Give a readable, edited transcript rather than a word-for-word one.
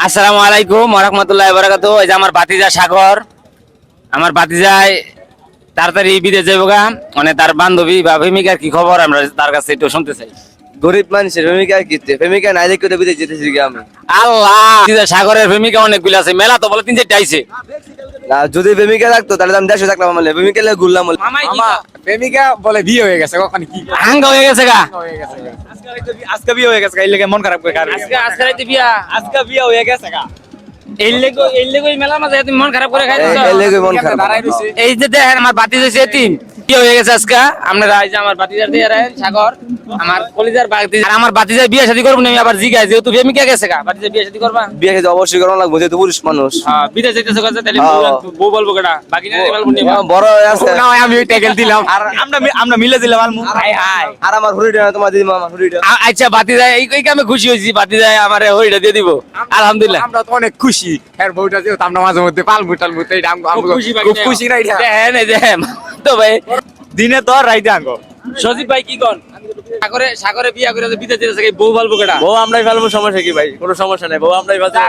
আসসালামু আলাইকুম ওয়া রাহমাতুল্লাহি ওয়া বারাকাতুহু। এই যে আমার ভাতিজা সাগর, আমার ভাতিজায় তাড়াতাড়ি বিদেশ যাইবো গা, মানে তার বান্ধবী বা প্রেমিকার কি খবর আমরা তার কাছে একটু শুনতে চাই। গরিব মানুষের প্রেমিকা কিনতে প্রেমিকা নাই দেখে তো বিদেশ যেতেছি কি আমি। আল্লাহ, ভাতিজা সাগরের প্রেমিকা অনেকগুলো আছে, মেলা তো বলে 3-4টা আইছে। না যদি প্রেমিকা থাকতো তাহলে আমি দেশে থাকলাম, বলে প্রেমিকা নিয়ে ঘুরলাম বলে। মামাই কি প্রেমিকা বলে বিয়ে হয়ে গেছে, কখন কি হাঙ্গা হয়ে গেছে গা, আজকে বিয়ে হয়ে গেছে, এই লেগে মন খারাপ করে আজকে রাইতে বিয়া, আজকে বিয়ে হয়ে গেছে গা। এই লেগে মেলা মাঝে তুমি মন খারাপ করে খাইছো। এই লেগে মন খারাপ। এই যে দেখেন আমার ভাতিজা হইছে এতিম, কি হয়ে গেছে আজকে। আপনারা এই যে আমার ভাতিজার দিয়ে রাখেন সাগর, আমার কলিজার ভাতিজা, আর আমার ভাতিজা বিয়ে শাদী করব না আমি আবার জিগাই, যেহেতু প্রেমিকা গেছে গা, ভাতিজা বিয়ে শাদী করবা। বিয়ে খেতে অবশ্যই করানো লাগবে, যেহেতু পুরুষ মানুষ। হ্যাঁ, বিদেশ যাইতেছে কথা, তাহলে বউ বলবো কেডা, বাকি না বলবো নি। বড় হয়ে আছে না আমি ওই ট্যাগেল দিলাম আর আমরা মিলে দিলাম আলমু। High high. আর আমার হুড়িটা তোমার দিদি মামা হুড়িটা। আচ্ছা ভাতিজা এই কামে খুশি হইছি, ভাতিজা আমারে হইটা দিয়ে দিব আলহামদুলিল্লাহ। আমরা তো অনেক খুশি, এর বউটা যেহেতু আমরা মাঝে মধ্যে পালমু টালমু, তো এটা খুব খুশি, খুব খুশি না এটা। দেখেন এই যে তো ভাই দিনে তো আর রাইতে আঙ্গো সজীব ভাই কি কোন, সাগরে বিয়া করে বিদেশ যেতেছে বউ বলবো কেডা। বউ আমরাই ফেলবো, সমস্যা কি ভাই? কোনো সমস্যা নাই, বউ আমরাই ফেলবো।